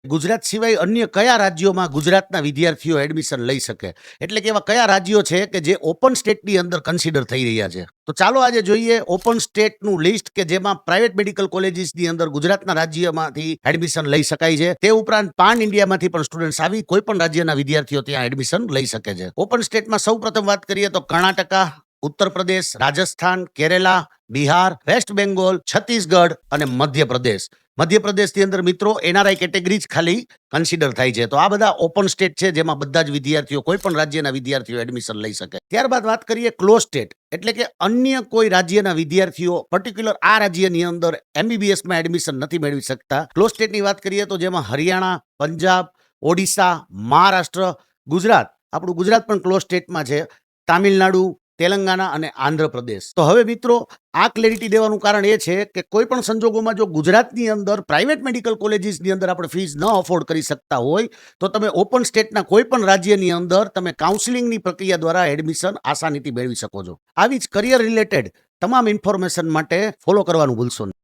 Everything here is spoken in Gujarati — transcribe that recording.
ગુજરાત સિવાય અન્ય કયા રાજ્યોમાં ગુજરાતના વિદ્યાર્થીઓ એડમિશન લઈ શકે? એટલે કે એવા કયા રાજ્યો છે કે જે ઓપન સ્ટેટની અંદર કન્સિડર થઈ રહ્યા છે? તો ચાલો આજે જોઈએ ઓપન સ્ટેટનું લિસ્ટ કે જેમાં પ્રાઇવેટ મેડિકલ કોલેજીસની અંદર ગુજરાતના રાજ્યમાંથી એડમિશન લઈ શકાય છે. તે ઉપરાંત પાન ઇન્ડિયામાંથી પણ સ્ટુડન્ટ્સ આવી કોઈ પણ રાજ્યના વિદ્યાર્થીઓ ત્યાં એડમિશન લઈ શકે છે. ઓપન સ્ટેટમાં સૌપ્રથમ વાત કરીએ તો કર્ણાટકા, ઉત્તર પ્રદેશ, રાજસ્થાન, કેરેલા, બિહાર, વેસ્ટ બેંગોલ, છત્તીસગઢ અને મધ્યપ્રદેશ. મધ્યપ્રદેશની અંદર મિત્રો એનઆરઆઈ કેટેગરી જ ખાલી કન્સિડર થાય છે. તો આ બધા ઓપન સ્ટેટ છે જેમાં બધા જ વિદ્યાર્થીઓ કોઈ પણ રાજ્યના વિદ્યાર્થીઓ એડમિશન લઈ શકે. ત્યારબાદ વાત કરીએ ક્લોઝ સ્ટેટ, એટલે કે અન્ય કોઈ રાજ્યના વિદ્યાર્થીઓ પર્ટિક્યુલર આ રાજ્યની અંદર એમબીબીએસમાં એડમિશન નથી મેળવી શકતા. ક્લોઝ સ્ટેટની વાત કરીએ તો જેમાં હરિયાણા, પંજાબ, ઓડિશા, મહારાષ્ટ્ર, ગુજરાત, આપણું ગુજરાત પણ ક્લોઝ સ્ટેટમાં છે, તામિલનાડુ, તેલંગાના અને આંધ્રપ્રદેશ. તો હવે મિત્રો આ ક્લેરિટી દેવાનું કારણ એ છે કે કોઈ પણ સંજોગોમાં જો ગુજરાતની અંદર પ્રાઇવેટ મેડિકલ કોલેજીસની અંદર આપણે ફીસ ન અફોર્ડ કરી શકતા હોય તો તમે ઓપન સ્ટેટના કોઈ પણ રાજ્યની અંદર તમે કાઉન્સિલિંગની પ્રક્રિયા દ્વારા એડમિશન આસાનીથી મેળવી શકો છો. આવી જ કરિયર રિલેટેડ તમામ ઇન્ફોર્મેશન માટે ફોલો કરવાનું ભૂલશો નહીં.